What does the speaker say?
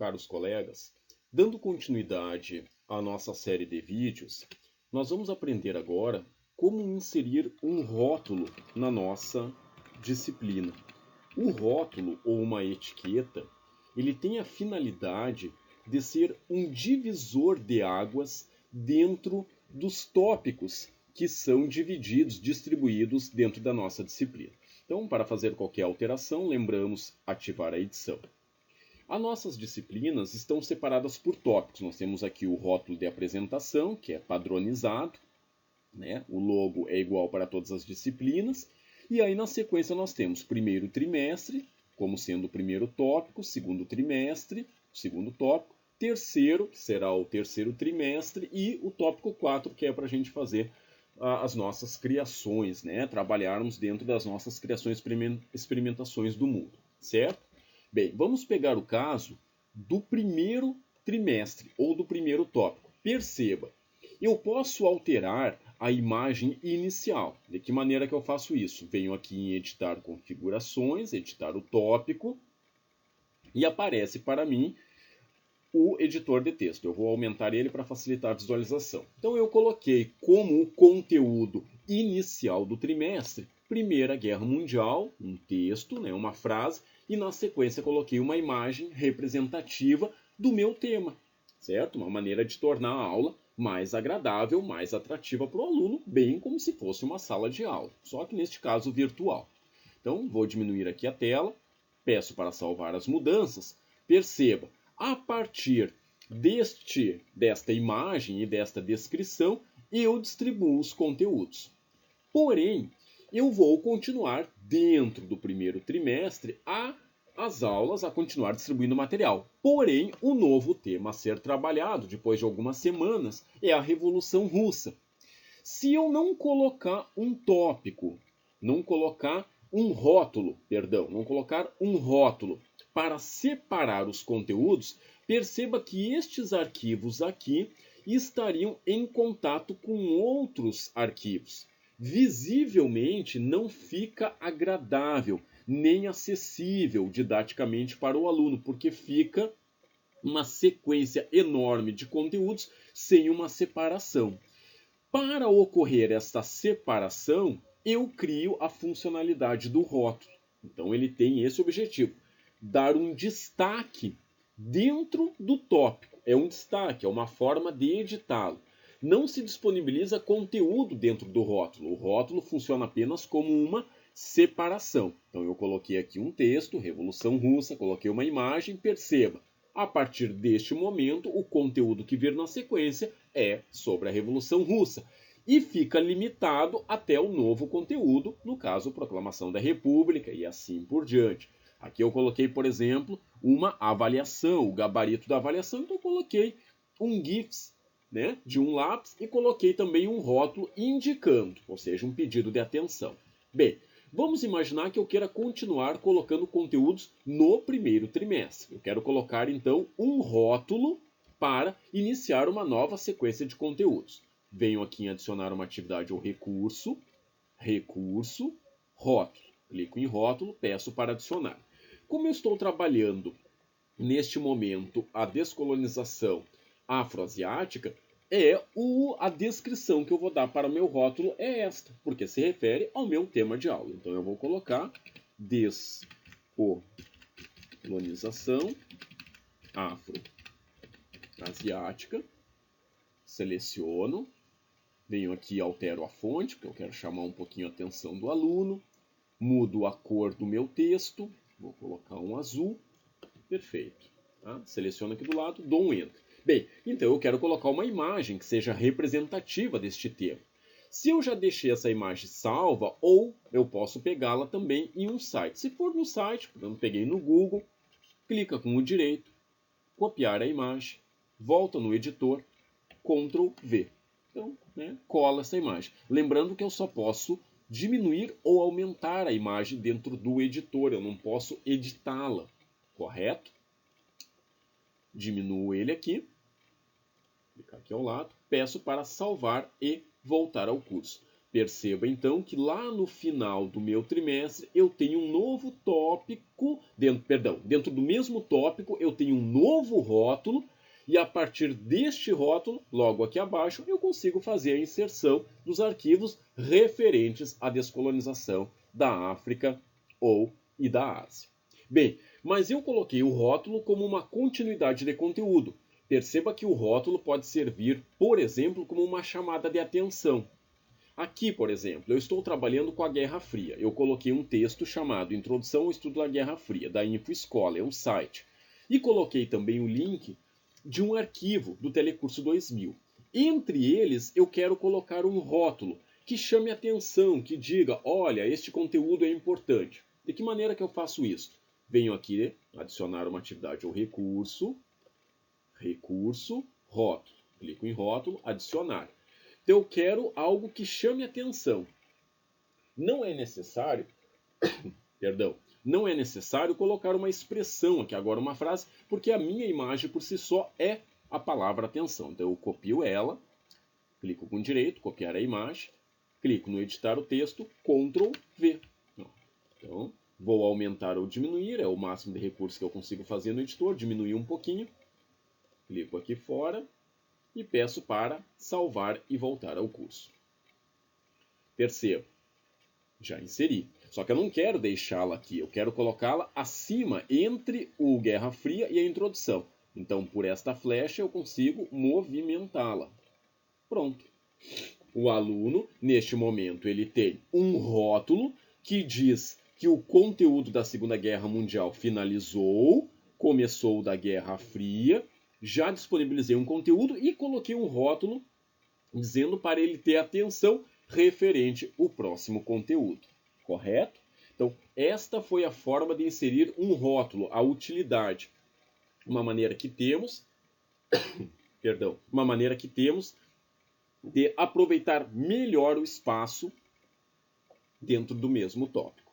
caros colegas, dando continuidade à nossa série de vídeos, nós vamos aprender agora como inserir um rótulo na nossa disciplina. O rótulo ou uma etiqueta, ele tem a finalidade de ser um divisor de águas dentro dos tópicos que são distribuídos dentro da nossa disciplina. Então, para fazer qualquer alteração, lembramos ativar a edição. As nossas disciplinas estão separadas por tópicos. Nós temos aqui o rótulo de apresentação, que é padronizado, né? O logo é igual para todas as disciplinas. E aí, na sequência, nós temos primeiro trimestre, como sendo o primeiro tópico, segundo trimestre, o segundo tópico, terceiro, que será o terceiro trimestre, e o tópico 4, que é para a gente fazer as nossas criações, né? Trabalharmos dentro das nossas criações, experimentações do mundo, certo? Bem, vamos pegar o caso do primeiro trimestre ou do primeiro tópico. Perceba, eu posso alterar a imagem inicial. De que maneira que eu faço isso? Venho aqui em editar configurações, editar o tópico e aparece para mim o editor de texto. Eu vou aumentar ele para facilitar a visualização. Então eu coloquei como conteúdo inicial do trimestre Primeira Guerra Mundial, um texto, né, uma frase, e na sequência coloquei uma imagem representativa do meu tema, certo? Uma maneira de tornar a aula mais agradável, mais atrativa para o aluno, bem como se fosse uma sala de aula, só que neste caso virtual. Então vou diminuir aqui a tela, peço para salvar as mudanças, perceba, a partir desta imagem e desta descrição, eu distribuo os conteúdos. Porém, eu vou continuar dentro do primeiro trimestre as aulas, a continuar distribuindo material. Porém, o novo tema a ser trabalhado depois de algumas semanas é a Revolução Russa. Se eu não colocar um tópico, não colocar um rótulo para separar os conteúdos, perceba que estes arquivos aqui estariam em contato com outros arquivos. Visivelmente não fica agradável, nem acessível didaticamente para o aluno, porque fica uma sequência enorme de conteúdos sem uma separação. Para ocorrer esta separação, eu crio a funcionalidade do rótulo. Então ele tem esse objetivo, dar um destaque dentro do tópico. É um destaque, é uma forma de editá-lo. Não se disponibiliza conteúdo dentro do rótulo. O rótulo funciona apenas como uma separação. Então eu coloquei aqui um texto, Revolução Russa, coloquei uma imagem, perceba. A partir deste momento, o conteúdo que vir na sequência é sobre a Revolução Russa. E fica limitado até o novo conteúdo, no caso, Proclamação da República e assim por diante. Aqui eu coloquei, por exemplo, uma avaliação, o gabarito da avaliação, então eu coloquei um GIFs, né, de um lápis e coloquei também um rótulo indicando, ou seja, um pedido de atenção. Bem, vamos imaginar que eu queira continuar colocando conteúdos no primeiro trimestre. Eu quero colocar, então, um rótulo para iniciar uma nova sequência de conteúdos. Venho aqui em adicionar uma atividade ou recurso, rótulo. Clico em rótulo, peço para adicionar. Como eu estou trabalhando, neste momento, a descolonização afroasiática, a descrição que eu vou dar para o meu rótulo é esta, porque se refere ao meu tema de aula. Então eu vou colocar descolonização afroasiática, seleciono, venho aqui e altero a fonte, porque eu quero chamar um pouquinho a atenção do aluno, mudo a cor do meu texto, vou colocar um azul, perfeito. Tá? Seleciono aqui do lado, dou um Enter. Bem, então eu quero colocar uma imagem que seja representativa deste tema. Se eu já deixei essa imagem salva, ou eu posso pegá-la também em um site. Se for no site, eu peguei no Google, clica com o direito, copiar a imagem, volta no editor, Ctrl V. Então, né, cola essa imagem. Lembrando que eu só posso diminuir ou aumentar a imagem dentro do editor, eu não posso editá-la, correto? Diminuo ele aqui, clicar aqui ao lado, peço para salvar e voltar ao curso. Perceba então que lá no final do meu trimestre eu tenho um novo tópico, dentro do mesmo tópico eu tenho um novo rótulo, e a partir deste rótulo, logo aqui abaixo, eu consigo fazer a inserção dos arquivos referentes à descolonização da África e da Ásia. Bem, mas eu coloquei o rótulo como uma continuidade de conteúdo. Perceba que o rótulo pode servir, por exemplo, como uma chamada de atenção. Aqui, por exemplo, eu estou trabalhando com a Guerra Fria. Eu coloquei um texto chamado Introdução ao Estudo da Guerra Fria, da InfoEscola, é um site. E coloquei também o link de um arquivo do Telecurso 2000. Entre eles, eu quero colocar um rótulo que chame atenção, que diga, olha, este conteúdo é importante. De que maneira que eu faço isso? Venho aqui, adicionar uma atividade ao recurso, rótulo. Clico em rótulo, adicionar. Então eu quero algo que chame atenção. Não é necessário, não é necessário colocar uma expressão aqui, agora uma frase, porque a minha imagem por si só é a palavra atenção. Então eu copio ela, clico com direito, copiar a imagem, clico no editar o texto, Ctrl V. Então vou aumentar ou diminuir, é o máximo de recursos que eu consigo fazer no editor, diminuir um pouquinho, clico aqui fora e peço para salvar e voltar ao curso. Perceba, já inseri. Só que eu não quero deixá-la aqui, eu quero colocá-la acima, entre o Guerra Fria e a introdução. Então, por esta flecha, eu consigo movimentá-la. Pronto. O aluno, neste momento, ele tem um rótulo que diz que o conteúdo da Segunda Guerra Mundial finalizou, começou da Guerra Fria, já disponibilizei um conteúdo e coloquei um rótulo dizendo para ele ter atenção referente ao próximo conteúdo. Correto? Então, esta foi a forma de inserir um rótulo, a utilidade. Uma maneira que temos, de aproveitar melhor o espaço dentro do mesmo tópico.